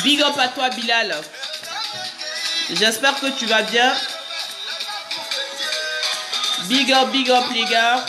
Big up à toi, Bilal. J'espère que tu vas bien. Big up, les gars.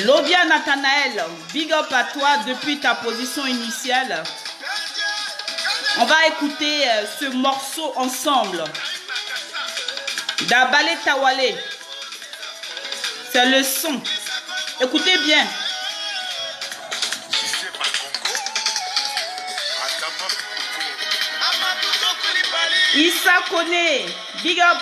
Lobia Nathanaël, big up à toi depuis ta position initiale. On va écouter ce morceau ensemble. Dabale Tawale. C'est le son. Écoutez bien. Issa Kone, big up.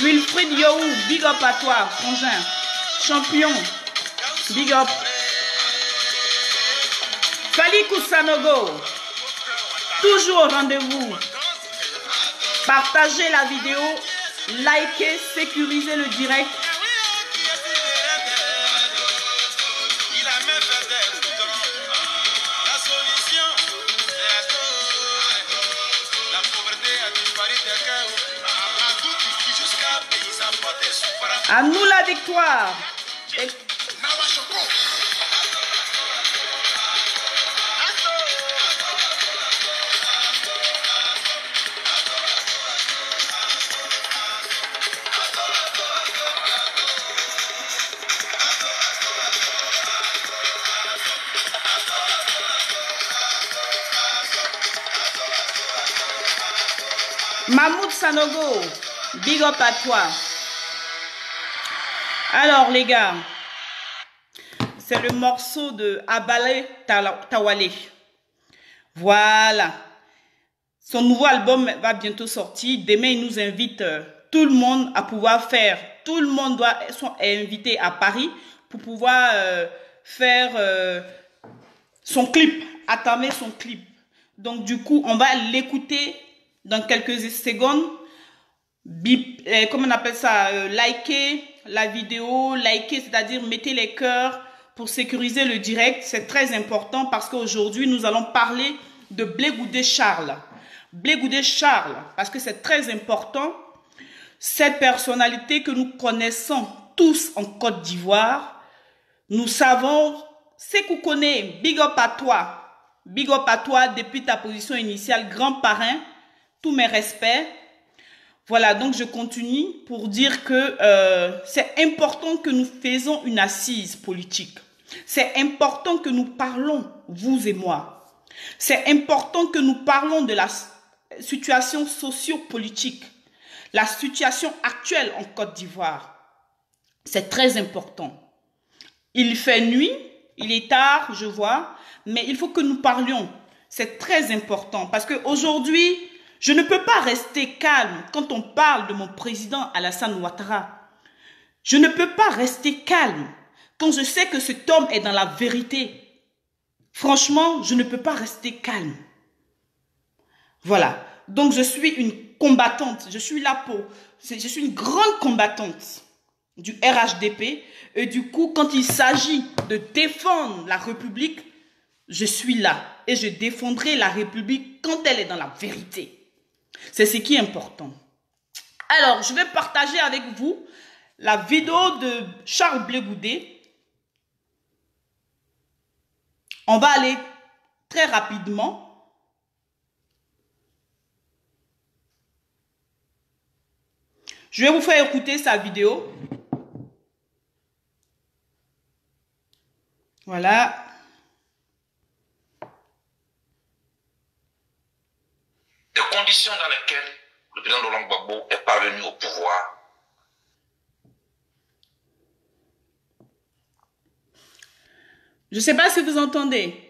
Wilfried Yohou, big up à toi, frangin. Champion, big up. Falikou Sanogo, toujours au rendez-vous. Partagez la vidéo, likez, sécurisez le direct. À nous la victoire. Mahmoud Sanogo, big up à toi. Alors les gars, c'est le morceau de Dabale Tawale. Voilà. Son nouveau album va bientôt sortir. Demain, il nous invite tout le monde à pouvoir faire. Tout le monde est invité à Paris pour pouvoir faire son clip, attamer son clip. Donc du coup, on va l'écouter dans quelques secondes. Comment on appelle ça, liker la vidéo, liker, c'est-à-dire mettez les cœurs pour sécuriser le direct. C'est très important parce qu'aujourd'hui, nous allons parler de Blé Goudé Charles. Blé Goudé Charles, parce que c'est très important. Cette personnalité que nous connaissons tous en Côte d'Ivoire, nous savons, c'est qu'on connaît, big up à toi. Big up à toi depuis ta position initiale, grand parrain, tous mes respects. Voilà, donc je continue pour dire que c'est important que nous faisons une assise politique. C'est important que nous parlons, vous et moi. C'est important que nous parlons de la situation socio-politique, la situation actuelle en Côte d'Ivoire. C'est très important. Il fait nuit, il est tard, je vois, mais il faut que nous parlions. C'est très important parce qu'aujourd'hui, je ne peux pas rester calme quand on parle de mon président Alassane Ouattara. Je ne peux pas rester calme quand je sais que cet homme est dans la vérité. Franchement, je ne peux pas rester calme. Voilà. Donc, je suis une combattante. Je suis là pour... Je suis une grande combattante du RHDP. Et du coup, quand il s'agit de défendre la République, je suis là. Et je défendrai la République quand elle est dans la vérité. C'est ce qui est important. Alors, je vais partager avec vous la vidéo de Charles Blé Goudé. On va aller très rapidement. Je vais vous faire écouter sa vidéo. Voilà. Des conditions dans lesquelles le président Laurent Gbagbo est parvenu au pouvoir. Je ne sais pas si vous entendez.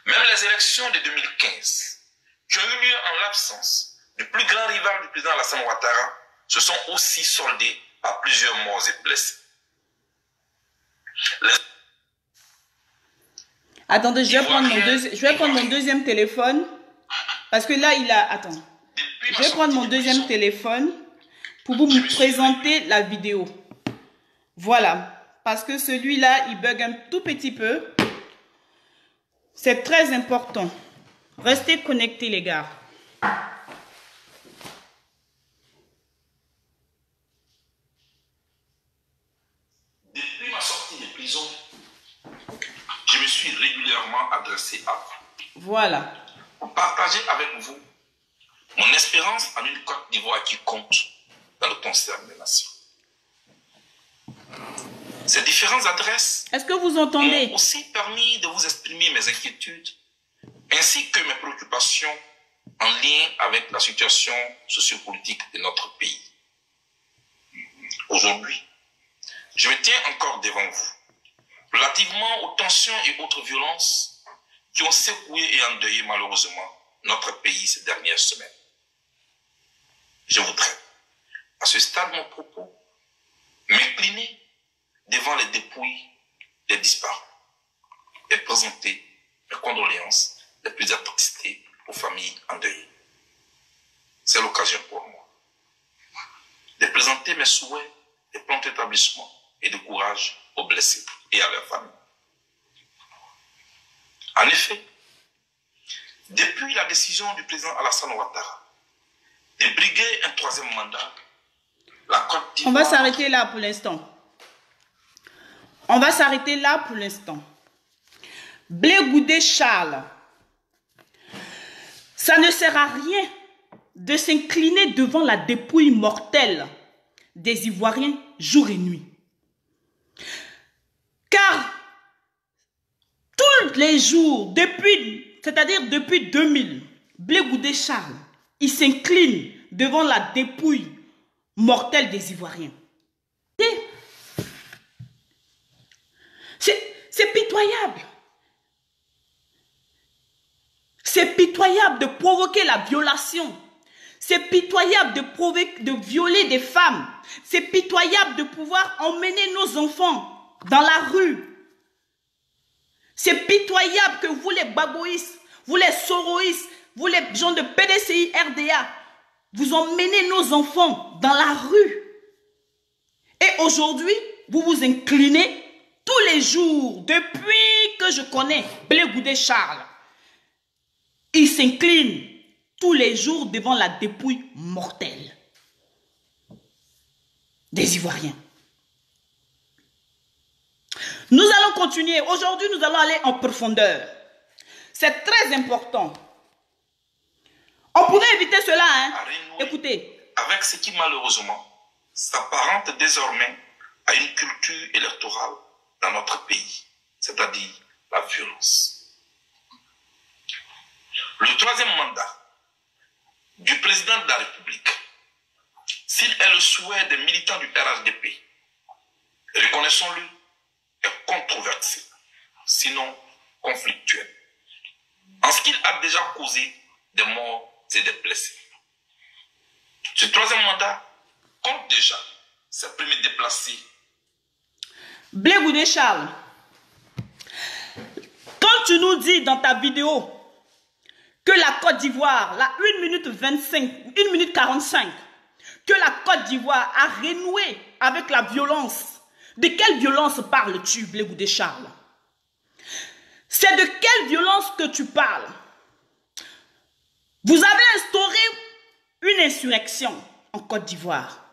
Même les élections de 2015, qui ont eu lieu en l'absence du plus grand rival du président Alassane Ouattara, se sont aussi soldées par plusieurs morts et blessés. Attendez, je vais prendre mon deuxième téléphone. Parce que là, il a... Attends. Je vais prendre mon deuxième téléphone pour vous présenter la vidéo. Voilà. Parce que celui-là, il bug un tout petit peu. C'est très important. Restez connectés, les gars. Depuis ma sortie de prison, je me suis régulièrement adressé à vous. Voilà. Pour partager avec vous mon espérance en une Côte d'Ivoire qui compte dans le concert des nations. Ces différentes adresses Est-ce que vous entendez? m'ont aussi permis de vous exprimer mes inquiétudes ainsi que mes préoccupations en lien avec la situation sociopolitique de notre pays. Aujourd'hui, je me tiens encore devant vous relativement aux tensions et autres violences qui ont secoué et endeuillé malheureusement notre pays ces dernières semaines. Je voudrais, à ce stade de mon propos, m'incliner devant les dépouilles des disparus et présenter mes condoléances les plus attristées aux familles endeuillées. C'est l'occasion pour moi de présenter mes souhaits de prompt établissement et de courage aux blessés et à leurs familles. En effet, depuis la décision du président Alassane Ouattara de briguer un troisième mandat, la Côte d'Ivoire... On va s'arrêter là pour l'instant. On va s'arrêter là pour l'instant. Blé Goudé Charles, ça ne sert à rien de s'incliner devant la dépouille mortelle des Ivoiriens jour et nuit. Car tous les jours, c'est-à-dire depuis 2000, Blé Goudé Charles, il s'incline devant la dépouille mortelle des Ivoiriens. C'est pitoyable. C'est pitoyable de provoquer la violation. C'est pitoyable de violer des femmes. C'est pitoyable de pouvoir emmener nos enfants dans la rue. C'est pitoyable que vous les baboïstes, vous les soroïstes, vous les gens de PDCI, RDA, vous emmenez nos enfants dans la rue. Et aujourd'hui, vous vous inclinez tous les jours, depuis que je connais Blé Goudé Charles. Il s'incline tous les jours devant la dépouille mortelle des Ivoiriens. Nous allons continuer. Aujourd'hui, nous allons aller en profondeur. C'est très important. On pourrait éviter cela, hein? Écoutez. Avec ce qui, malheureusement, s'apparente désormais à une culture électorale dans notre pays, c'est-à-dire la violence. Le troisième mandat du président de la République, s'il est le souhait des militants du RHDP, reconnaissons-le, est controversé, sinon conflictuel, en ce qu'il a déjà causé des morts et des blessés. Ce troisième mandat compte déjà ses premiers déplacés. Blé Goudé Charles, quand tu nous dis dans ta vidéo que la Côte d'Ivoire, la 1 minute 25, 1 minute 45, que la Côte d'Ivoire a renoué avec la violence, de quelle violence parles-tu, Blé Goudé Charles? C'est de quelle violence que tu parles? Vous avez instauré une insurrection en Côte d'Ivoire.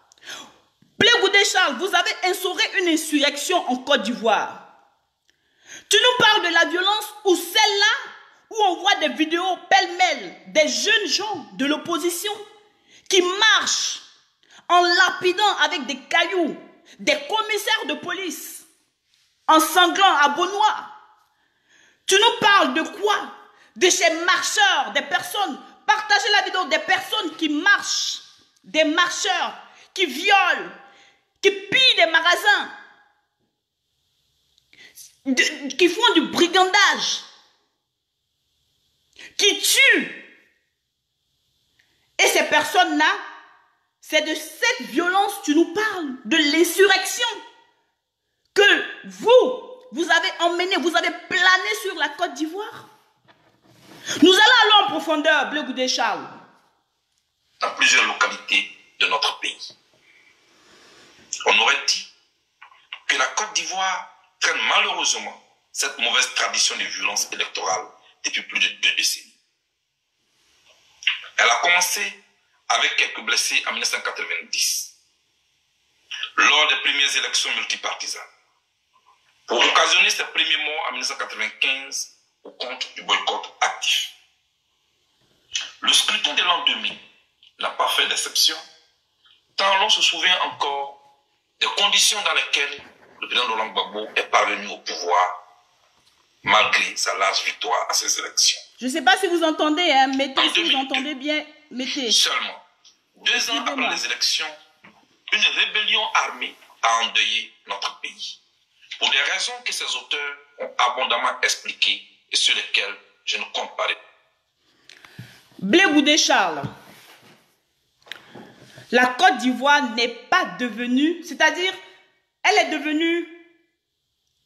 Blé Goudé Charles, vous avez instauré une insurrection en Côte d'Ivoire. Tu nous parles de la violence ou celle-là où on voit des vidéos pêle-mêle des jeunes gens de l'opposition qui marchent en lapidant avec des cailloux des commissaires de police en sanglant à Beaunois. Tu nous parles de quoi? De ces marcheurs, des personnes partagez la vidéo des personnes qui marchent, des marcheurs, qui violent, qui pillent des magasins, qui font du brigandage, qui tuent. Et ces personnes-là, c'est de cette violence que tu nous parles, de l'insurrection que vous avez emmené, vous avez plané sur la Côte d'Ivoire. Nous allons aller en profondeur, Blé Goudé Charles. Dans plusieurs localités de notre pays. On aurait dit que la Côte d'Ivoire traîne malheureusement cette mauvaise tradition de violence électorale depuis plus de 2 décennies. Elle a commencé avec quelques blessés en 1990, lors des premières élections multipartisanes, pour occasionner ses premiers morts en 1995 au compte du boycott actif. Le scrutin de l'an 2000 n'a pas fait d'exception, tant l'on se souvient encore des conditions dans lesquelles le président Laurent Gbagbo est parvenu au pouvoir, malgré sa large victoire à ces élections. Je ne sais pas si vous entendez, hein, mettez, si vous entendez bien, mettez. Seulement, 2 ans après les élections, une rébellion armée a endeuillé notre pays, pour des raisons que ses auteurs ont abondamment expliquées et sur lesquelles je ne compte pas. Blé Goudé Charles, la Côte d'Ivoire n'est pas devenue, c'est-à-dire, elle est devenue,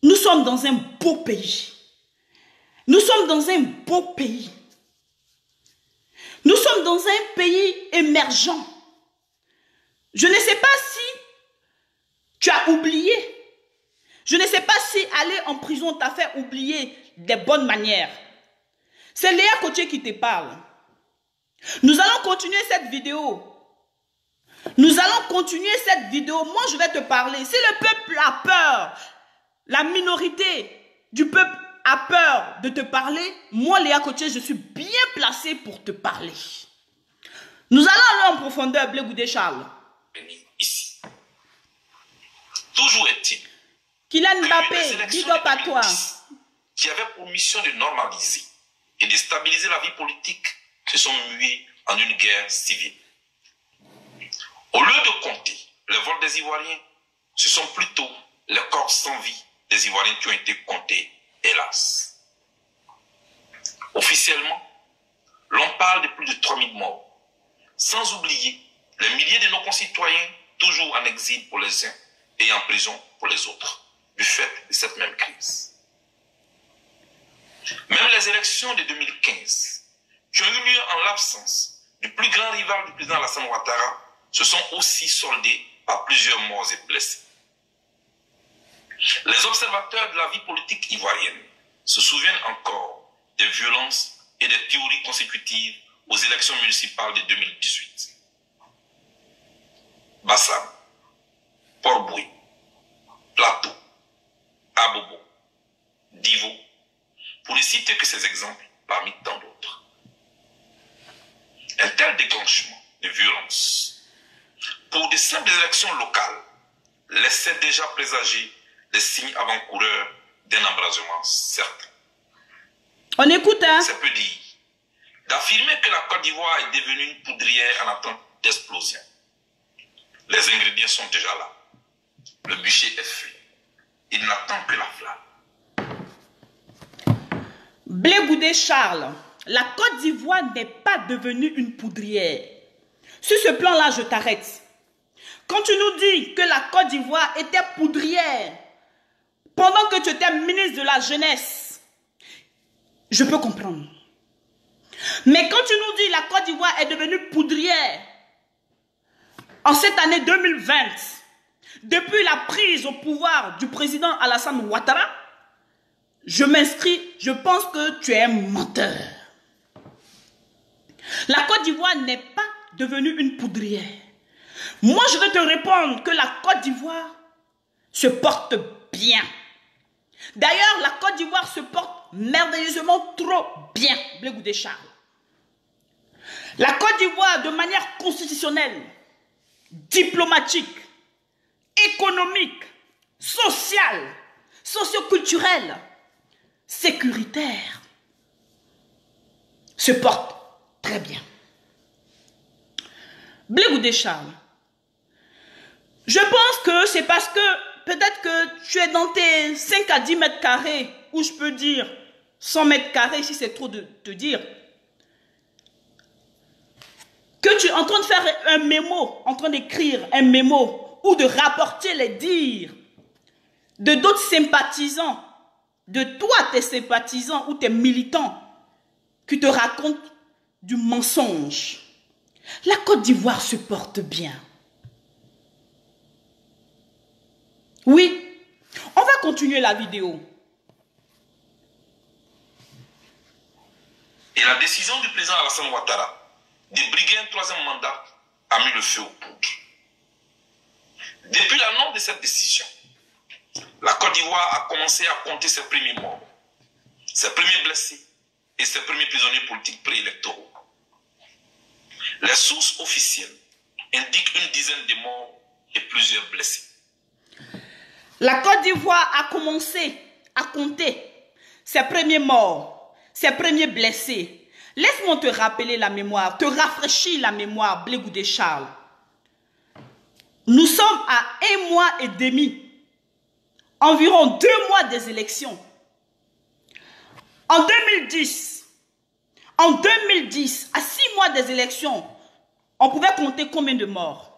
nous sommes dans un beau pays. Nous sommes dans un beau pays. Nous sommes dans un pays émergent. Je ne sais pas si tu as oublié. Je ne sais pas si aller en prison t'a fait oublier des bonnes manières. C'est Léa Cotier qui te parle. Nous allons continuer cette vidéo. Nous allons continuer cette vidéo. Moi, je vais te parler. Si le peuple a peur, la minorité du peuple a peur de te parler, moi, Léa Cotier, je suis bien placée pour te parler. Nous allons aller en profondeur, Blé Goudé Charles. Ici. Toujours est-il Kylian Mbappé, big up à toi. Qui avait pour mission de normaliser et de stabiliser la vie politique, se sont mués en une guerre civile. Au lieu de compter les vols des Ivoiriens, ce sont plutôt les corps sans vie des Ivoiriens qui ont été comptés, hélas. Officiellement, l'on parle de plus de 3000 morts, sans oublier les milliers de nos concitoyens toujours en exil pour les uns et en prison pour les autres, du fait de cette même crise. Même les élections de 2015, qui ont eu lieu en l'absence du plus grand rival du président Alassane Ouattara, se sont aussi soldées par plusieurs morts et blessés. Les observateurs de la vie politique ivoirienne se souviennent encore des violences et des théories consécutives aux élections municipales de 2018. Bassam, Port-Boué, Plateau, Abobo, Divo, pour ne citer que ces exemples parmi tant d'autres. Un tel déclenchement de violence pour de simples élections locales laissait déjà présager les signes avant-coureurs d'un embrasement certain. On écoute, hein? Ça peut dire d'affirmer que la Côte d'Ivoire est devenue une poudrière en attente d'explosion. Les ingrédients sont déjà là. Le bûcher est fait. Il n'attend que la flamme. Blé Goudé Charles, la Côte d'Ivoire n'est pas devenue une poudrière. Sur ce plan-là, je t'arrête. Quand tu nous dis que la Côte d'Ivoire était poudrière, pendant que tu étais ministre de la Jeunesse, je peux comprendre. Mais quand tu nous dis que la Côte d'Ivoire est devenue poudrière, en cette année 2020, depuis la prise au pouvoir du président Alassane Ouattara, je m'inscris, je pense que tu es un menteur. La Côte d'Ivoire n'est pas devenue une poudrière. Moi, je vais te répondre que la Côte d'Ivoire se porte bien. D'ailleurs, la Côte d'Ivoire se porte merveilleusement trop bien, Blé Goudé Charles. La Côte d'Ivoire, de manière constitutionnelle, diplomatique, économique, sociale, socioculturelle, sécuritaire, se porte très bien. Blé Goudé Charles. Je pense que c'est parce que peut-être que tu es dans tes 5 à 10 mètres carrés, ou je peux dire 100 mètres carrés si c'est trop de te dire, que tu es en train de faire un mémo, en train d'écrire un mémo, ou de rapporter les dires de d'autres sympathisants, de toi, tes sympathisants ou tes militants, qui te racontent du mensonge. La Côte d'Ivoire se porte bien. Oui, on va continuer la vidéo. Et la décision du président Alassane Ouattara de briguer un 3e mandat a mis le feu aux poudres. Depuis l'annonce de cette décision, la Côte d'Ivoire a commencé à compter ses premiers morts, ses premiers blessés et ses premiers prisonniers politiques préélectoraux. Les sources officielles indiquent une dizaine de morts et plusieurs blessés. La Côte d'Ivoire a commencé à compter ses premiers morts, ses premiers blessés. Laisse-moi te rappeler la mémoire, te rafraîchir la mémoire, Blé Goudé Charles. Nous sommes à 1 mois et demi, environ 2 mois des élections. En 2010, à 6 mois des élections, on pouvait compter combien de morts?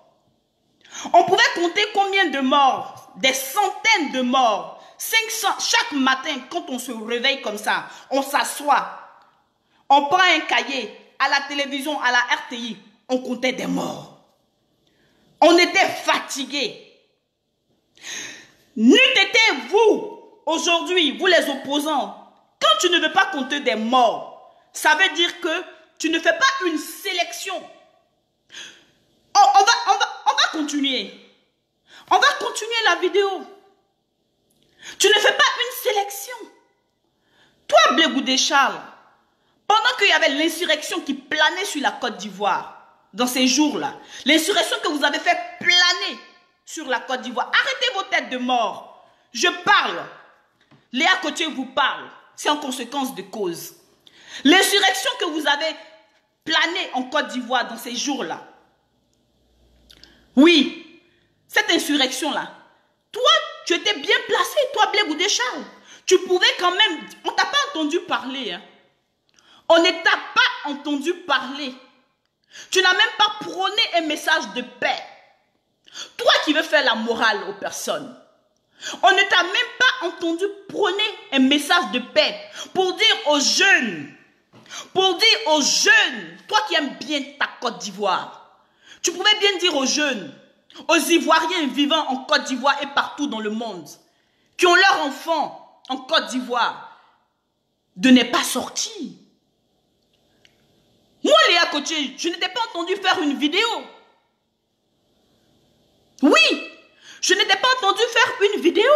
On pouvait compter combien de morts? Des centaines de morts. 500 chaque matin, quand on se réveille comme ça, on s'assoit, on prend un cahier, à la télévision, à la RTI, on comptait des morts. On était fatigués. N'eût été vous, aujourd'hui, vous les opposants, quand tu ne veux pas compter des morts, ça veut dire que tu ne fais pas une sélection. On va continuer. On va continuer la vidéo. Tu ne fais pas une sélection. Toi, Blé Goudé Charles, pendant qu'il y avait l'insurrection qui planait sur la Côte d'Ivoire, dans ces jours-là, l'insurrection que vous avez fait planer sur la Côte d'Ivoire, arrêtez vos têtes de mort. Je parle. Léa Cotier vous parle. C'est en conséquence de cause. L'insurrection que vous avez planée en Côte d'Ivoire dans ces jours-là, oui, cette insurrection-là, toi, tu étais bien placé, toi, Blé Goudé Charles. Tu pouvais quand même... On ne t'a pas entendu parler. Hein. On ne t'a pas entendu parler. Tu n'as même pas prôné un message de paix. Toi qui veux faire la morale aux personnes. On ne t'a même pas entendu prôner un message de paix pour dire aux jeunes, toi qui aimes bien ta Côte d'Ivoire, tu pouvais bien dire aux jeunes, aux Ivoiriens vivant en Côte d'Ivoire et partout dans le monde, qui ont leurs enfants en Côte d'Ivoire, de ne pas sortir. Moi, Léa Cotier, je ne t'ai pas entendu faire une vidéo. Oui, je ne t'ai pas entendu faire une vidéo.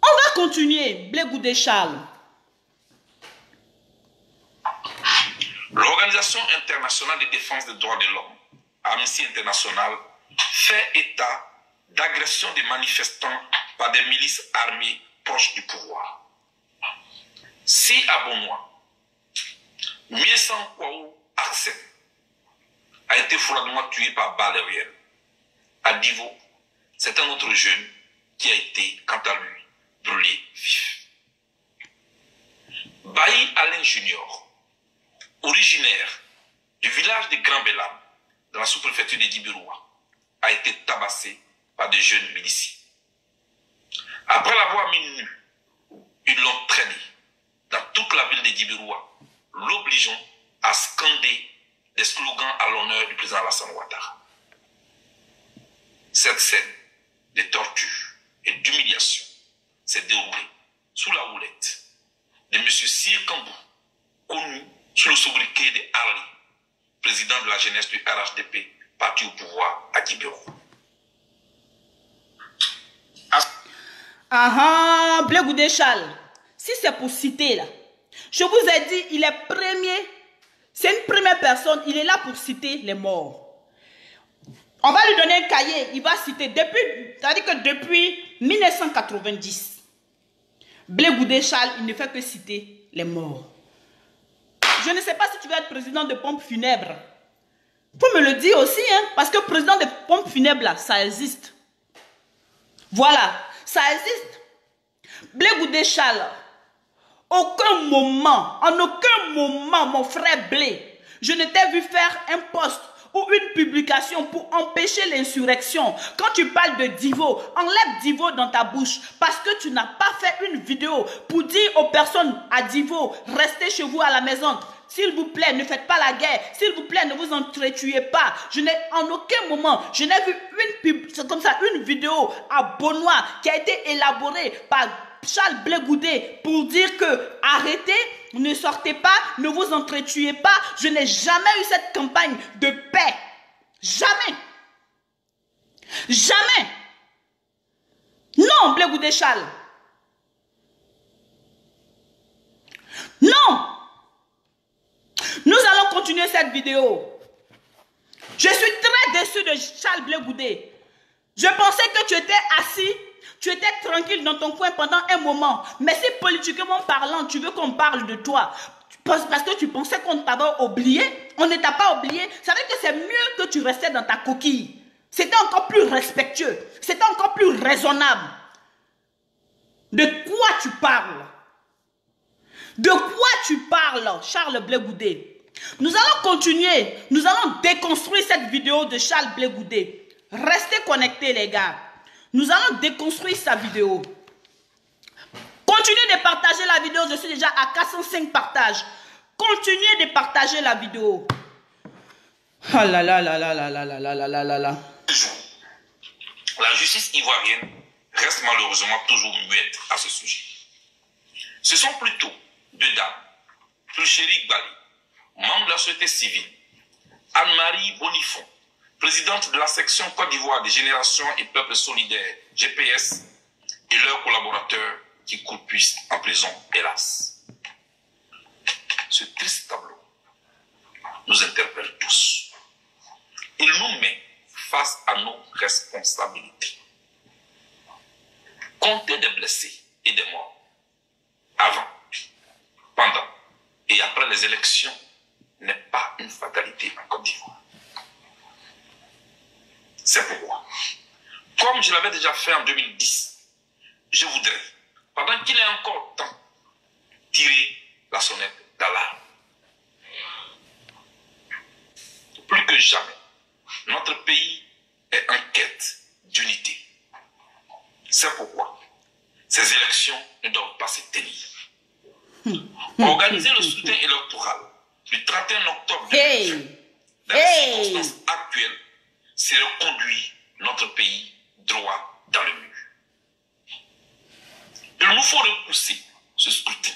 On va continuer, Blé Goudé Charles. L'Organisation internationale de défense des droits de l'homme, Amnesty International, fait état d'agressions des manifestants par des milices armées proches du pouvoir. Si à Bonois, Miesan Kwaou Arsène a été froidement tué par balle réelle. À Divo, c'est un autre jeune qui a été, quant à lui, brûlé vif. Bailly Alain Junior, originaire du village de Grand Bélam, dans la sous-préfecture de Djibiroua, a été tabassé par des jeunes miliciens. Après l'avoir mis nu, ils l'ont traîné dans toute la ville de Djibiroua, l'obligeant à scander des slogans à l'honneur du président Alassane Ouattara. Cette scène de torture et d'humiliation s'est déroulée sous la houlette de M. Sir Kambou, connu sous le sobriquet de Harley, président de la jeunesse du RHDP, parti au pouvoir à Djibiroua. Blé Goudé Charles, si c'est pour citer là, je vous ai dit, il est premier, c'est une première personne, il est là pour citer les morts. On va lui donner un cahier, il va citer, c'est-à-dire que depuis 1990, Blé Goudé Charles, il ne fait que citer les morts. Je ne sais pas si tu vas être président de pompe funèbre Faut me le dire aussi, hein, parce que président des pompes funèbres, là, ça existe. Voilà, ça existe. Blé Goudé Charles, en aucun moment, mon frère Blé, je ne t'ai vu faire un post ou une publication pour empêcher l'insurrection. Quand tu parles de Divo, enlève Divo dans ta bouche parce que tu n'as pas fait une vidéo pour dire aux personnes à Divo, restez chez vous à la maison. S'il vous plaît, ne faites pas la guerre. S'il vous plaît, ne vous entretuez pas. Je n'ai en aucun moment, je n'ai vu une vidéo à Beaunois qui a été élaborée par Charles Blé Goudé pour dire que arrêtez, ne sortez pas, ne vous entretuez pas. Je n'ai jamais eu cette campagne de paix. Jamais. Jamais. Non, Blé Goudé Charles. Non. Nous allons continuer cette vidéo. Je suis très déçu de Charles Blé Goudé. Je pensais que tu étais assis, tu étais tranquille dans ton coin pendant un moment. Mais si politiquement parlant, tu veux qu'on parle de toi, parce que tu pensais qu'on t'avait oublié, on ne t'a pas oublié, ça veut dire que c'est mieux que tu restais dans ta coquille. C'était encore plus respectueux, c'était encore plus raisonnable. De quoi tu parles? De quoi tu parles, Charles Blé Goudé? Nous allons continuer, nous allons déconstruire cette vidéo de Charles Blé Goudé. Restez connectés, les gars. Nous allons déconstruire sa vidéo. Continuez de partager la vidéo, je suis déjà à 405 partages. Continuez de partager la vidéo. Ah là là là là là là là là là là là. La justice ivoirienne reste malheureusement toujours muette à ce sujet. Ce sont plutôt deux dames, Pulchéri Gbali, membre de la société civile, Anne-Marie Bonifon, présidente de la section Côte d'Ivoire des Générations et Peuples Solidaires, GPS, et leurs collaborateurs qui croupissent en prison, hélas. Ce triste tableau nous interpelle tous. Il nous met face à nos responsabilités. Compter des blessés et des morts avant, pendant et après les élections n'est pas une fatalité en Côte d'Ivoire. C'est pourquoi, comme je l'avais déjà fait en 2010, je voudrais, pendant qu'il est encore temps, tirer la sonnette d'alarme. Plus que jamais, notre pays est en quête d'unité. C'est pourquoi ces élections ne doivent pas se tenir. Organiser le scrutin électoral du 31 octobre 2020 dans les circonstances actuelles, c'est reconduire notre pays droit dans le mur. Il nous faut repousser ce scrutin,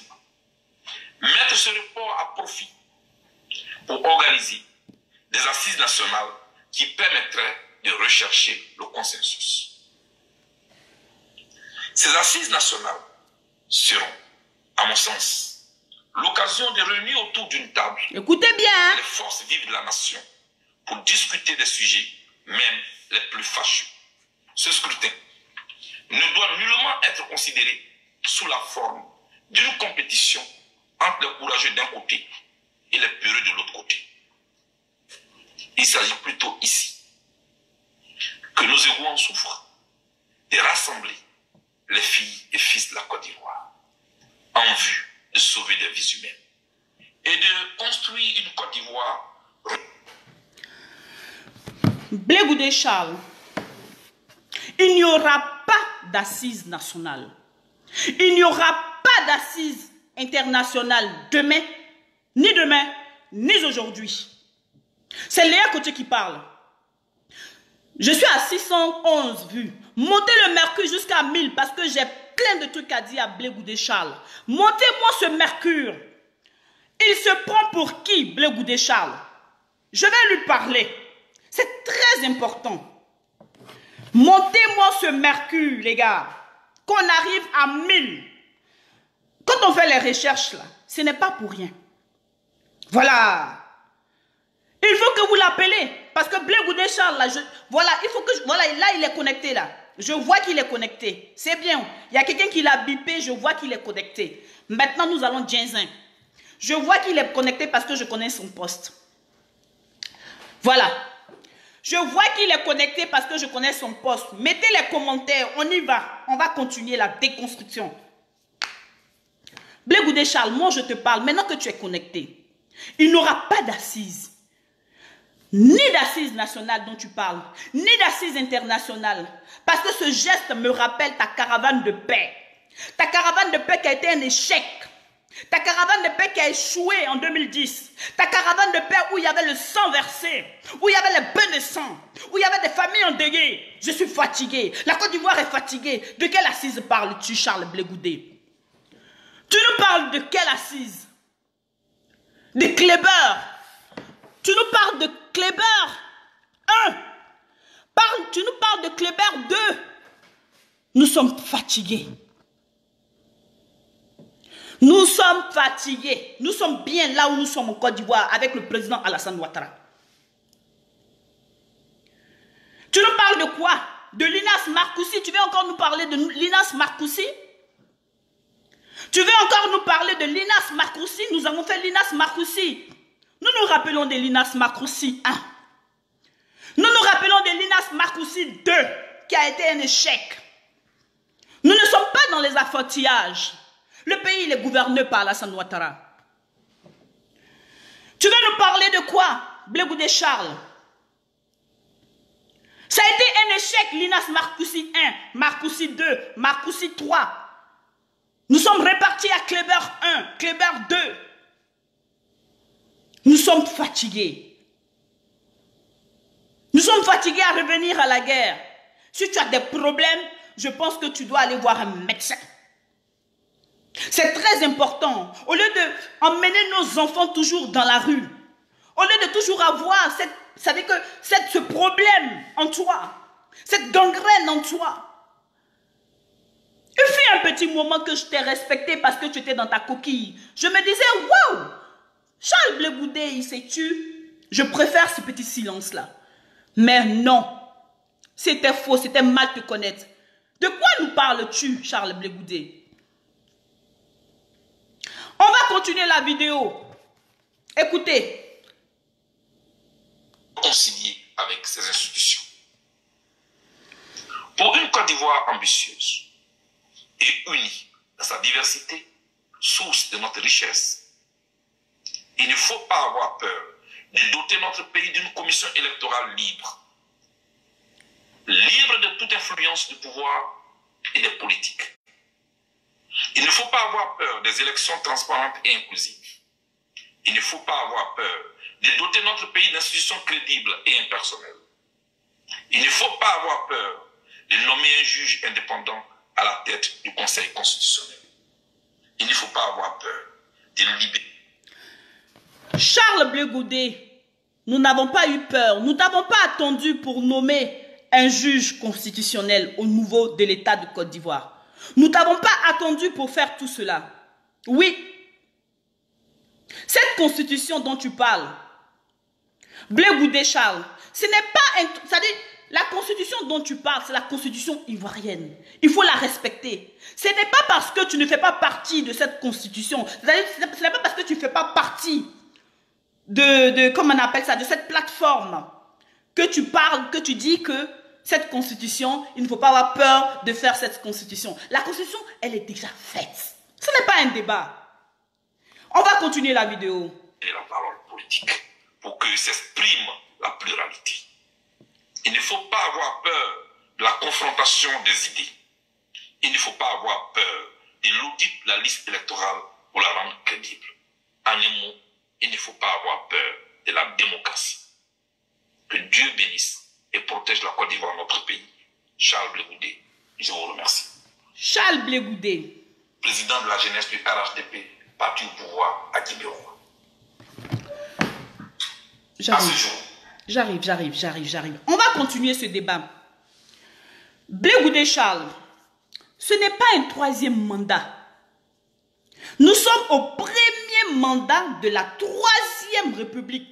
mettre ce report à profit pour organiser des assises nationales qui permettraient de rechercher le consensus. Ces assises nationales seront, à mon sens, l'occasion de réunir autour d'une table Écoutez bien. les forces vives de la nation pour discuter des sujets, même les plus fâcheux. Ce scrutin ne doit nullement être considéré sous la forme d'une compétition entre les courageux d'un côté et les peureux de l'autre côté. Il s'agit plutôt ici que nos égaux en souffrent de rassembler les filles et fils de la Côte d'Ivoire en vue de sauver des vies humaines et de construire une Côte d'Ivoire. Blé Goudé Charles, il n'y aura pas d'assises nationales. Il n'y aura pas d'assises internationales demain, ni aujourd'hui. C'est Léa Côté qui parle. Je suis à 611 vues. Montez le mercure jusqu'à 1000 parce que j'ai plein de trucs à dire à Blé Goudé Charles. Montez-moi ce mercure. Il se prend pour qui, Blé Goudé Charles? Je vais lui parler. C'est très important. Montez-moi ce mercure, les gars. Qu'on arrive à 1000. Quand on fait les recherches, là, ce n'est pas pour rien. Voilà. Il faut que vous l'appelez. Parce que Blé Goudé Charles, là, voilà, il faut que voilà, là, il est connecté, là. Je vois qu'il est connecté. C'est bien. Il y a quelqu'un qui l'a bipé, je vois qu'il est connecté. Maintenant, nous allons Djenzin. Je vois qu'il est connecté parce que je connais son poste. Voilà. Je vois qu'il est connecté parce que je connais son poste. Mettez les commentaires, on y va. On va continuer la déconstruction. Blé Goudé Charles, moi je te parle, maintenant que tu es connecté, il n'y aura pas d'assises. Ni d'assises nationales dont tu parles, ni d'assises internationales. Parce que ce geste me rappelle ta caravane de paix. Ta caravane de paix qui a été un échec. Ta caravane de paix qui a échoué en 2010. Ta caravane de paix où il y avait le sang versé. Où il y avait les bains de sang. Où il y avait des familles endeuillées. Je suis fatigué. La Côte d'Ivoire est fatiguée. De quelle assise parles-tu, Charles Blé Goudé? Tu nous parles de quelle assise? De Kléber. Tu nous parles de Kléber 1. Tu nous parles de Kléber 2. Nous sommes fatigués. Nous sommes fatigués. Nous sommes bien là où nous sommes en Côte d'Ivoire avec le président Alassane Ouattara. Tu nous parles de quoi? De Linas Markoussi. Tu veux encore nous parler de Linas Markoussi? Tu veux encore nous parler de Linas Markoussi? Nous avons fait Linas Markoussi. Nous nous rappelons de Linas Markoussi 1. Nous nous rappelons de Linas Markoussi 2, qui a été un échec. Nous ne sommes pas dans les affautillages. Le pays, il est gouverné par Alassane Ouattara. Tu veux nous parler de quoi, Blé Goudé Charles? Ça a été un échec, Linas Markoussi 1, Markoussi 2, Markoussi 3. Nous sommes répartis à Kléber 1, Kléber 2. Nous sommes fatigués. Nous sommes fatigués à revenir à la guerre. Si tu as des problèmes, je pense que tu dois aller voir un médecin. C'est très important. Au lieu d'emmener nos enfants toujours dans la rue, au lieu de toujours avoir ce problème en toi, cette gangrène en toi. Il fut un petit moment que je t'ai respecté parce que tu étais dans ta coquille. Je me disais, waouh, Charles Blé Goudé, il s'est tué. Je préfère ce petit silence-là. Mais non, c'était faux, c'était mal te connaître. De quoi nous parles-tu, Charles Blé Goudé? On va continuer la vidéo. Écoutez. Concilier avec ces institutions. Pour une Côte d'Ivoire ambitieuse et unie dans sa diversité, source de notre richesse, il ne faut pas avoir peur de doter notre pays d'une commission électorale libre. Libre de toute influence du pouvoir et des politiques. Il ne faut pas avoir peur des élections transparentes et inclusives. Il ne faut pas avoir peur de doter notre pays d'institutions crédibles et impersonnelles. Il ne faut pas avoir peur de nommer un juge indépendant à la tête du Conseil constitutionnel. Il ne faut pas avoir peur de libérer. Charles Blé Goudé, nous n'avons pas eu peur. Nous n'avons pas attendu pour nommer un juge constitutionnel au niveau de l'État de Côte d'Ivoire. Nous n'avons pas attendu pour faire tout cela. Oui. Cette constitution dont tu parles, Blé Goudé Charles, ce n'est pas c'est-à-dire, la constitution dont tu parles, c'est la constitution ivoirienne. Il faut la respecter. Ce n'est pas parce que tu ne fais pas partie de cette constitution, c'est-à-dire, ce n'est pas parce que tu ne fais pas partie comment on appelle ça, de cette plateforme, que tu parles, que tu dis que cette constitution, il ne faut pas avoir peur de faire cette constitution. La constitution, elle est déjà faite. Ce n'est pas un débat. On va continuer la vidéo. Et la parole politique pour que s'exprime la pluralité. Il ne faut pas avoir peur de la confrontation des idées. Il ne faut pas avoir peur de l'audit de la liste électorale pour la rendre crédible. En un mot, il ne faut pas avoir peur de la démocratie. Que Dieu bénisse et protège la Côte d'Ivoire, notre pays. Charles Blé Goudé, je vous remercie. Charles Blé Goudé, président de la jeunesse du RHDP, parti au pouvoir à Djibouti. J'arrive. On va continuer ce débat. Blé Goudé Charles, ce n'est pas un troisième mandat. Nous sommes au premier mandat de la Troisième République.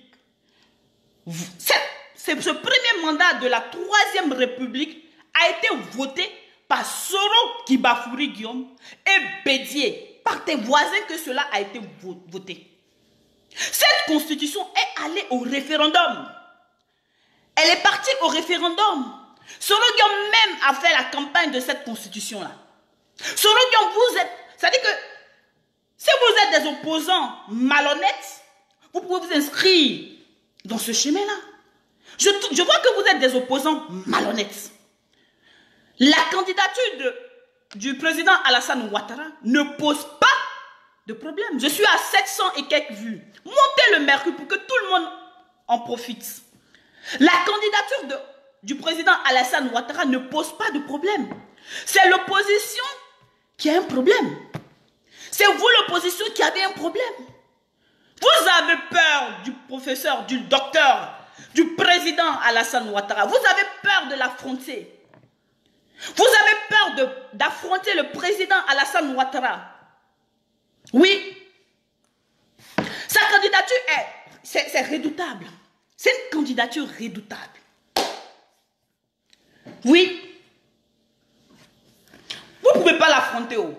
Ce premier mandat de la Troisième République a été voté par Soro Kibafouri Guillaume et Bédier, par tes voisins que cela a été voté. Cette constitution est allée au référendum. Elle est partie au référendum. Sologian même a fait la campagne de cette constitution-là. Sologian, vous êtes... C'est-à-dire que si vous êtes des opposants malhonnêtes, vous pouvez vous inscrire dans ce chemin-là. Je vois que vous êtes des opposants malhonnêtes. La candidature du président Alassane Ouattara ne pose pas de problème. Je suis à 700 et quelques vues. Montez le mercure pour que tout le monde en profite. La candidature du président Alassane Ouattara ne pose pas de problème. C'est l'opposition qui a un problème. C'est vous l'opposition qui avez un problème. Vous avez peur du professeur, du docteur, du président Alassane Ouattara. Vous avez peur de l'affronter. Vous avez peur d'affronter le président Alassane Ouattara. Oui. Sa candidature c'est redoutable. C'est une candidature redoutable. Oui. Vous ne pouvez pas l'affronter. Oh.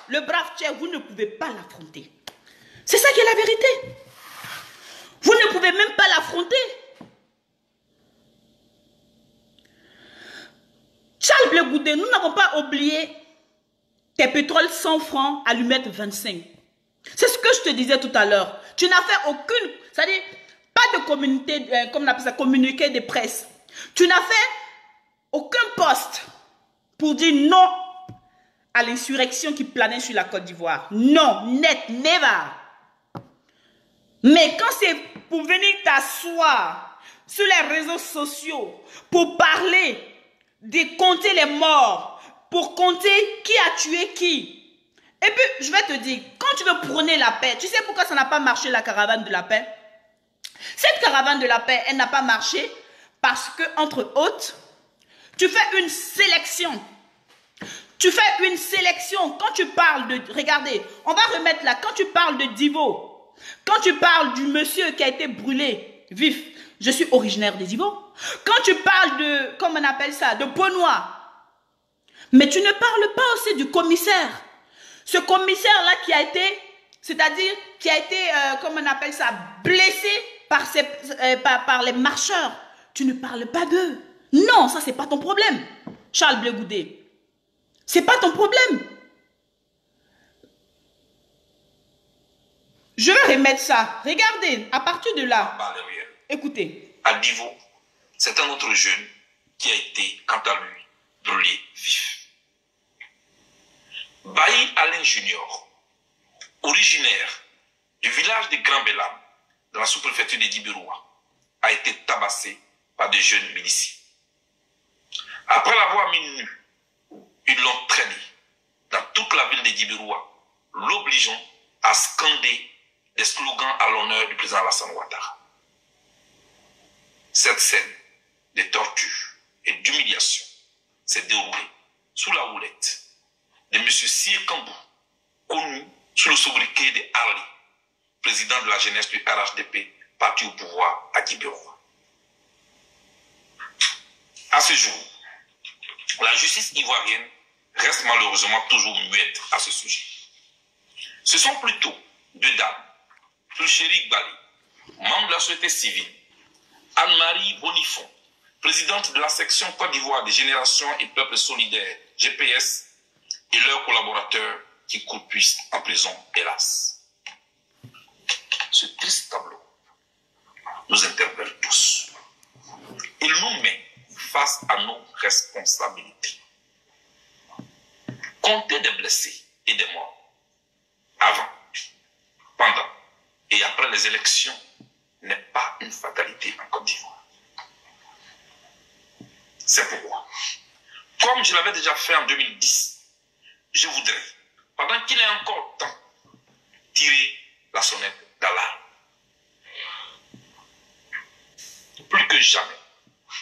Le brave Tchè, vous ne pouvez pas l'affronter. C'est ça qui est la vérité. Vous ne pouvez même pas l'affronter. Charles Blé Goudé, nous n'avons pas oublié tes pétroles 100 francs, allumettes 25. C'est ce que je te disais tout à l'heure. Tu n'as fait aucune, c'est-à-dire pas de communauté, comme on appelle ça, communiqué de presse. Tu n'as fait aucun poste pour dire non à l'insurrection qui planait sur la Côte d'Ivoire. Non, net, never. Mais quand c'est pour venir t'asseoir sur les réseaux sociaux, pour parler, de compter les morts, pour compter qui a tué qui. Et puis, je vais te dire, quand tu veux prôner la paix, tu sais pourquoi ça n'a pas marché la caravane de la paix? Cette caravane de la paix, elle n'a pas marché parce que, entre autres, tu fais une sélection. Tu fais une sélection. Quand tu parles de... Regardez, on va remettre là. Quand tu parles de Divo, quand tu parles du monsieur qui a été brûlé vif, je suis originaire des Divo. Quand tu parles de... Comment on appelle ça? De Benoît. Mais tu ne parles pas aussi du commissaire. Ce commissaire-là qui a été... C'est-à-dire qui a été, comment on appelle ça? Blessé par les marcheurs. Tu ne parles pas d'eux. Non, ça, c'est pas ton problème. Charles Blé Goudé. C'est pas ton problème. Je vais remettre ça. Regardez, à partir de là. Écoutez. À Divo, c'est un autre jeune qui a été, quant à lui, brûlé vif. Bailly Alain Junior, originaire du village de Grand Bélam, dans la sous-préfecture de Djibiroua, a été tabassé par des jeunes miliciens. Après l'avoir mis nu, ils l'ont traîné dans toute la ville de Djibiroua, l'obligeant à scander des slogans à l'honneur du président Alassane Ouattara. Cette scène de torture et d'humiliation s'est déroulée sous la houlette de M. Sir Kambou, connu sous le sobriquet de Harley, président de la jeunesse du RHDP, parti au pouvoir à Djibiroua. À ce jour, la justice ivoirienne reste malheureusement toujours muette à ce sujet. Ce sont plutôt deux dames, Fulchéri Bali, membre de la société civile, Anne-Marie Bonifon, présidente de la section Côte d'Ivoire des Générations et Peuples Solidaires, GPS, et leurs collaborateurs qui croupissent en prison, hélas. Ce triste tableau nous interpelle tous. Il nous met face à nos responsabilités. Compter des blessés et des morts avant, pendant et après les élections n'est pas une fatalité en Côte d'Ivoire. C'est pourquoi, comme je l'avais déjà fait en 2010, je voudrais, pendant qu'il est encore temps, tirer la sonnette d'alarme. Plus que jamais,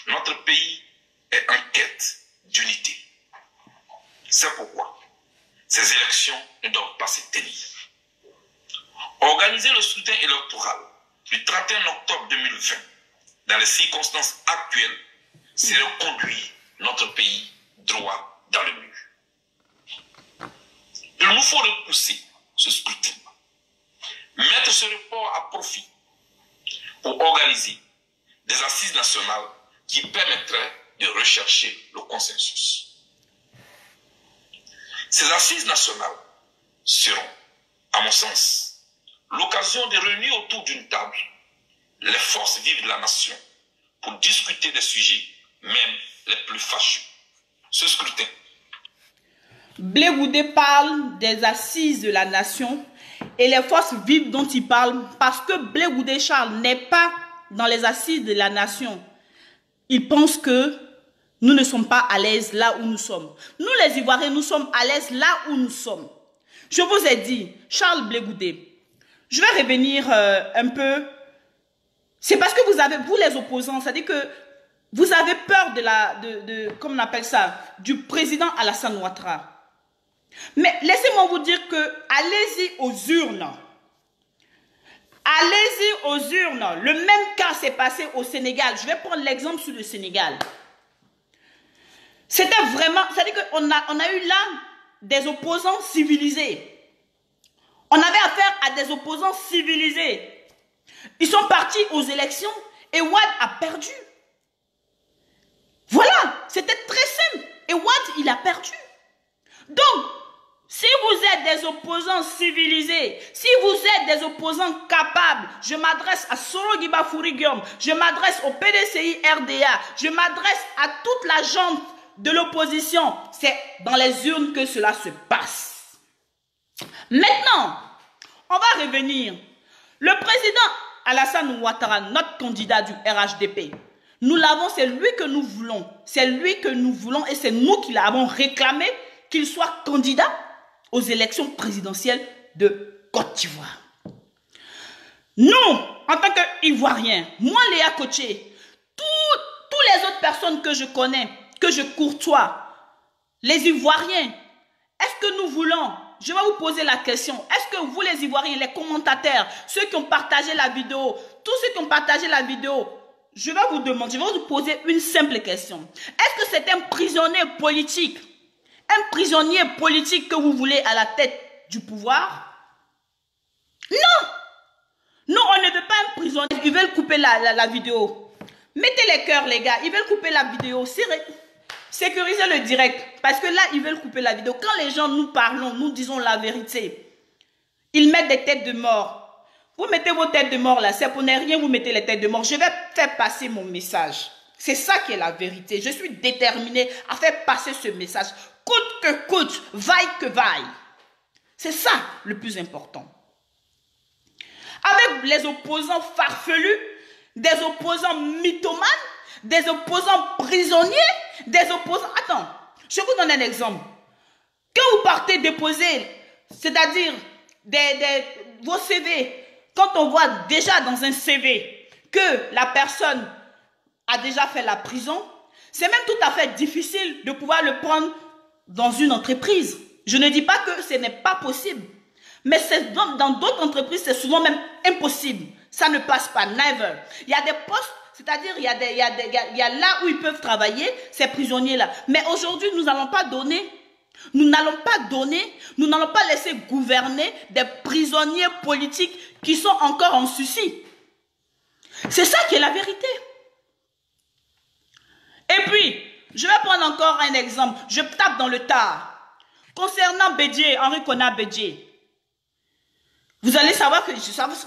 notre pays est en quête d'unité. C'est pourquoi ces élections ne doivent pas se tenir. Organiser le scrutin électoral du 31 octobre 2020 dans les circonstances actuelles serait conduire notre pays droit dans le mur. Il nous faut repousser ce scrutin, mettre ce report à profit pour organiser des assises nationales qui permettrait de rechercher le consensus. Ces assises nationales seront, à mon sens, l'occasion de réunir autour d'une table les forces vives de la nation pour discuter des sujets, même les plus fâcheux. Ce scrutin. Blé Goudé parle des assises de la nation et les forces vives dont il parle, parce que Blé Goudé Charles n'est pas dans les assises de la nation. Il pense que nous ne sommes pas à l'aise là où nous sommes. Nous les Ivoiriens, nous sommes à l'aise là où nous sommes. Je vous ai dit, Charles Blé Goudé, je vais revenir un peu. C'est parce que vous les opposants, c'est-à-dire que vous avez peur comment on appelle ça, du président Alassane Ouattara. Mais laissez-moi vous dire que allez-y aux urnes. Allez-y aux urnes. Le même cas s'est passé au Sénégal. Je vais prendre l'exemple sur le Sénégal. C'était vraiment, c'est-à-dire qu'on a eu là des opposants civilisés. On avait affaire à des opposants civilisés. Ils sont partis aux élections et Wade a perdu. Voilà, c'était très simple. Et Wade, il a perdu. Donc, si vous êtes des opposants civilisés, si vous êtes des opposants capables, je m'adresse à Soro Giba Fourigium, je m'adresse au PDCI RDA, je m'adresse à toute la gente de l'opposition. C'est dans les urnes que cela se passe. Maintenant, on va revenir. Le président Alassane Ouattara, notre candidat du RHDP, nous l'avons, c'est lui que nous voulons. C'est lui que nous voulons et c'est nous qui l'avons réclamé qu'il soit candidat aux élections présidentielles de Côte d'Ivoire. Nous, en tant qu'Ivoiriens, moi Léa Koché, toutes les autres personnes que je connais, que je courtois, les Ivoiriens, est-ce que nous voulons, je vais vous poser la question, est-ce que vous les Ivoiriens, les commentateurs, ceux qui ont partagé la vidéo, tous ceux qui ont partagé la vidéo, je vais vous demander, je vais vous poser une simple question. Est-ce que c'est un prisonnier politique que vous voulez à la tête du pouvoir? Non! Non, on ne veut pas un prisonnier. Ils veulent couper la vidéo. Mettez les cœurs, les gars. Ils veulent couper la vidéo. Sécurisez le direct. Parce que là, ils veulent couper la vidéo. Quand les gens nous parlons, nous disons la vérité. Ils mettent des têtes de mort. Vous mettez vos têtes de mort là. C'est pour ne rien, vous mettez les têtes de mort. Je vais faire passer mon message. C'est ça qui est la vérité. Je suis déterminée à faire passer ce message. Coûte que coûte, vaille que vaille. C'est ça le plus important. Avec les opposants farfelus, des opposants mythomanes, des opposants prisonniers, des opposants... Attends, je vous donne un exemple. Quand vous partez déposer, c'est-à-dire vos CV, quand on voit déjà dans un CV que la personne a déjà fait la prison, c'est même tout à fait difficile de pouvoir le prendre dans une entreprise. Je ne dis pas que ce n'est pas possible. Mais dans d'autres entreprises, c'est souvent même impossible. Ça ne passe pas, never. Il y a des postes, c'est-à-dire il y a là où ils peuvent travailler, ces prisonniers-là. Mais aujourd'hui, nous n'allons pas donner, nous n'allons pas laisser gouverner des prisonniers politiques qui sont encore en suci. C'est ça qui est la vérité. Et puis, je vais prendre encore un exemple. Je tape dans le tas. Concernant Bédié, Henri Konan Bédié, vous allez savoir que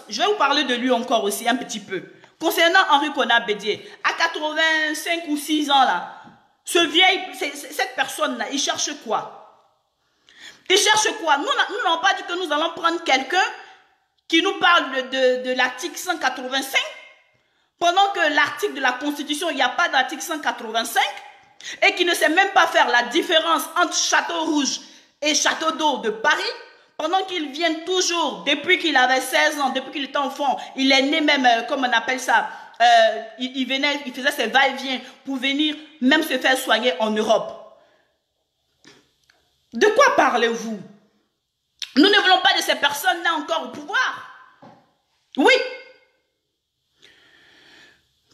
je vais vous parler de lui encore aussi un petit peu. Concernant Henri Konan Bédié, à 85 ou 6 ans là, cette personne-là, il cherche quoi? Il cherche quoi? Nous n'avons pas dit que nous allons prendre quelqu'un qui nous parle de l'article 185, pendant que l'article de la Constitution, il n'y a pas d'article 185, et qui ne sait même pas faire la différence entre Château Rouge et Château d'Eau de Paris, pendant qu'il vient toujours, depuis qu'il avait 16 ans, depuis qu'il était enfant, il est né même, comme on appelle ça, il faisait ses va-et-vient pour venir même se faire soigner en Europe. De quoi parlez-vous? Nous ne voulons pas de ces personnes-là encore au pouvoir. Oui.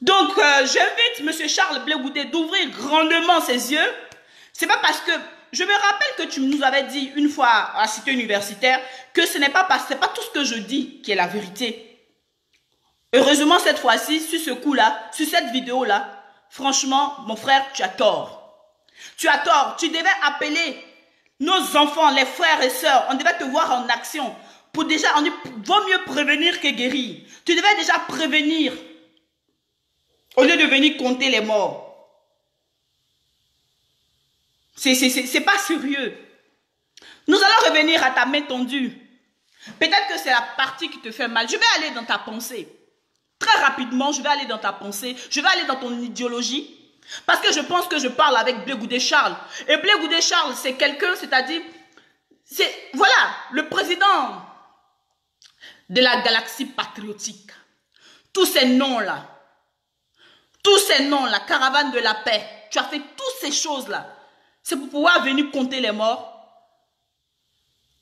Donc, j'invite M. Charles Blé Goudé d'ouvrir grandement ses yeux. C'est pas parce que... Je me rappelle que tu nous avais dit une fois à la cité universitaire que ce n'est pas tout ce que je dis qui est la vérité. Heureusement, cette fois-ci, sur ce coup-là, sur cette vidéo-là, franchement, mon frère, tu as tort. Tu as tort. Tu devais appeler nos enfants, les frères et sœurs. On devait te voir en action. Pour déjà, vaut mieux prévenir que guérir. Tu devais déjà prévenir au lieu de venir compter les morts. C'est pas sérieux. Nous allons revenir à ta main tendue. Peut-être que c'est la partie qui te fait mal. Je vais aller dans ta pensée. Très rapidement, je vais aller dans ta pensée. Je vais aller dans ton idéologie. Parce que je pense que je parle avec Blé Goudé Charles. Et Blé Goudé Charles, c'est quelqu'un, c'est-à-dire, voilà, le président de la galaxie patriotique. Tous ces noms-là, caravane de la paix, tu as fait toutes ces choses-là. C'est pour pouvoir venir compter les morts.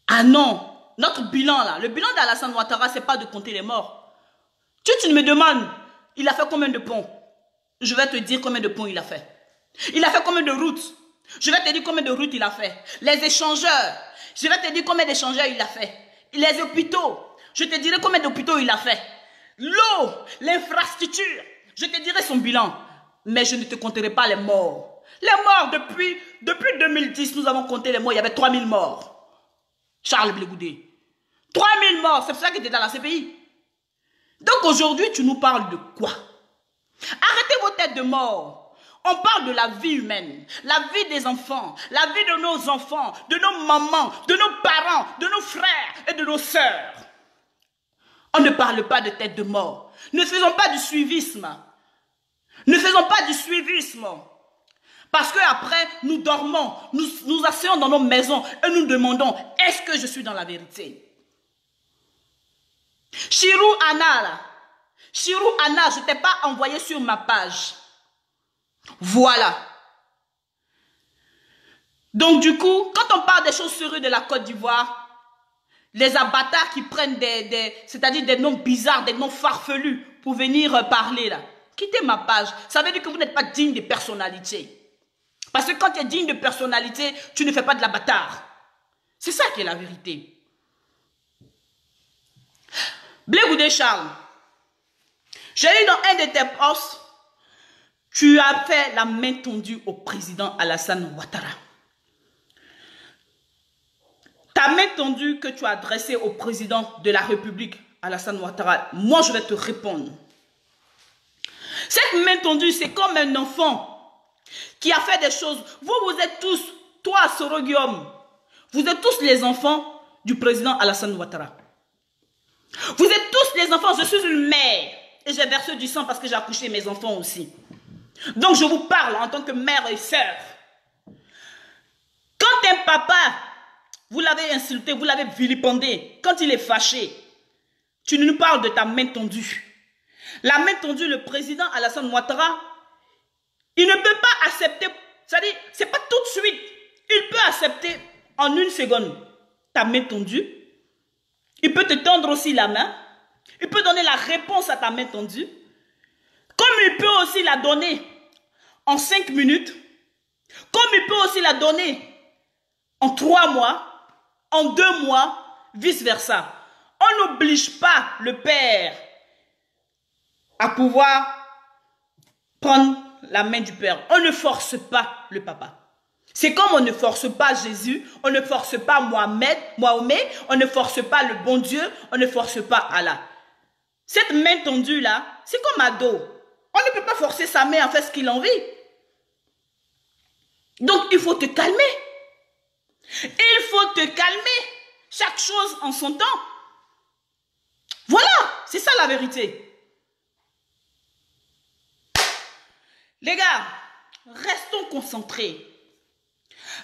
Ah non, notre bilan là, le bilan d'Alassane Ouattara, c'est pas de compter les morts. Tu me demandes, il a fait combien de ponts? Je vais te dire combien de ponts il a fait. Il a fait combien de routes? Je vais te dire combien de routes il a fait. Les échangeurs, je vais te dire combien d'échangeurs il a fait. Les hôpitaux, je te dirai combien d'hôpitaux il a fait. L'eau, l'infrastructure, je te dirai son bilan. Mais je ne te compterai pas les morts. Les morts, depuis 2010, nous avons compté les morts. Il y avait 3000 morts. Charles Blé Goudé. 3000 morts, c'est pour ça que tu es dans la CPI. Donc aujourd'hui, tu nous parles de quoi? Arrêtez vos têtes de mort. On parle de la vie humaine, la vie des enfants, la vie de nos enfants, de nos mamans, de nos parents, de nos frères et de nos sœurs. On ne parle pas de tête de mort. Ne faisons pas du suivisme. Ne faisons pas du suivisme. Parce qu'après, nous dormons, nous asseyons dans nos maisons et nous demandons, est-ce que je suis dans la vérité? Chirou Anna, là. Chirou Anna, je ne t'ai pas envoyé sur ma page. Voilà. Donc du coup, quand on parle des choses-sérieuses de la Côte d'Ivoire, les avatars qui prennent c'est-à-dire des noms bizarres, des noms farfelus pour venir parler là, quittez ma page. Ça veut dire que vous n'êtes pas digne de personnalité. Parce que quand tu es digne de personnalité, tu ne fais pas de la bâtard. C'est ça qui est la vérité. Blé Goudé Charles, j'ai eu dans un de tes posts, tu as fait la main tendue au président Alassane Ouattara. Ta main tendue que tu as adressée au président de la République, Alassane Ouattara, moi je vais te répondre. Cette main tendue, c'est comme un enfant qui a fait des choses. Vous êtes tous, toi Soro Guillaume, vous êtes tous les enfants du président Alassane Ouattara. Vous êtes tous les enfants, je suis une mère et j'ai versé du sang parce que j'ai accouché mes enfants aussi. Donc je vous parle en tant que mère et sœur. Quand un papa, vous l'avez insulté, vous l'avez vilipendé, quand il est fâché, tu nous parles de ta main tendue. La main tendue, le président Alassane Ouattara, il ne peut pas accepter, c'est-à-dire, c'est pas tout de suite. Il peut accepter en une seconde ta main tendue. Il peut te tendre aussi la main. Il peut donner la réponse à ta main tendue. Comme il peut aussi la donner en 5 minutes. Comme il peut aussi la donner en 3 mois, en 2 mois, vice-versa. On n'oblige pas le père à pouvoir prendre la main du père. On ne force pas le papa. C'est comme on ne force pas Jésus, on ne force pas Mohamed, on ne force pas le bon Dieu, on ne force pas Allah. Cette main tendue là, c'est comme ado. On ne peut pas forcer sa main à faire ce qu'il a envie. Donc il faut te calmer. Il faut te calmer. Chaque chose en son temps. Voilà, c'est ça la vérité. Les gars, restons concentrés.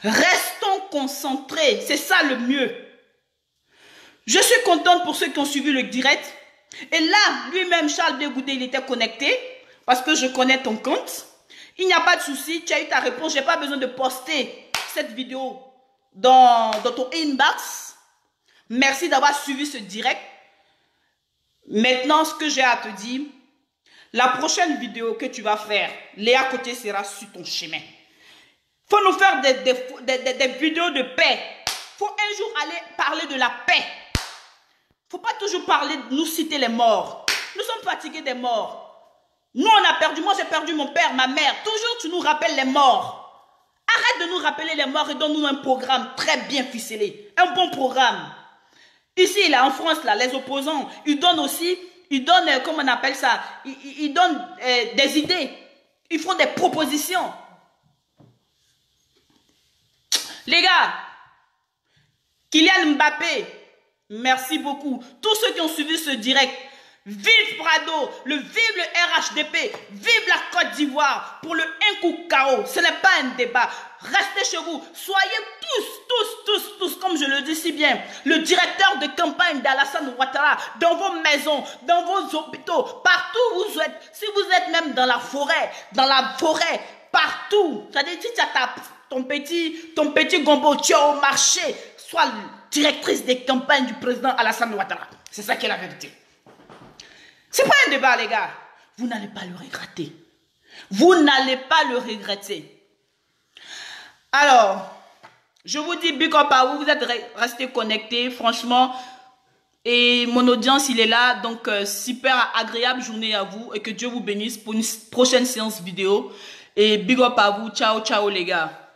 Restons concentrés, c'est ça le mieux. Je suis contente pour ceux qui ont suivi le direct. Et là, lui-même, Charles Blé Goudé, il était connecté parce que je connais ton compte. Il n'y a pas de souci, tu as eu ta réponse. Je n'ai pas besoin de poster cette vidéo dans ton inbox. Merci d'avoir suivi ce direct. Maintenant, ce que j'ai à te dire, la prochaine vidéo que tu vas faire, Léa Côté sera sur ton chemin. Il faut nous faire des vidéos de paix. Il faut un jour aller parler de la paix. Il ne faut pas toujours parler, nous citer les morts. Nous sommes fatigués des morts. Nous, on a perdu. Moi, j'ai perdu mon père, ma mère. Toujours, tu nous rappelles les morts. Arrête de nous rappeler les morts et donne-nous un programme très bien ficelé. Un bon programme. Ici, là, en France, là, les opposants, ils donnent aussi, comment on appelle ça, ils donnent des idées. Ils font des propositions. Les gars, Kylian Mbappé, merci beaucoup. Tous ceux qui ont suivi ce direct, vive Prado, vive le RHDP, vive la Côte d'Ivoire pour le un coup KO. Ce n'est pas un débat. Restez chez vous. Soyez tous, comme je le dis si bien, le directeur de campagne d'Alassane Ouattara, dans vos maisons, dans vos hôpitaux, partout où vous êtes. Si vous êtes même dans la forêt, partout. C'est-à-dire, si tu as ton petit gombo, tu es au marché, sois directrice des campagnes du président Alassane Ouattara. C'est ça qui est la vérité. C'est pas un débat, les gars. Vous n'allez pas le regretter. Vous n'allez pas le regretter. Alors, je vous dis big up à vous. Vous êtes restés connectés, franchement. Et mon audience, il est là. Donc, super agréable journée à vous. Et que Dieu vous bénisse pour une prochaine séance vidéo. Et big up à vous. Ciao, ciao, les gars.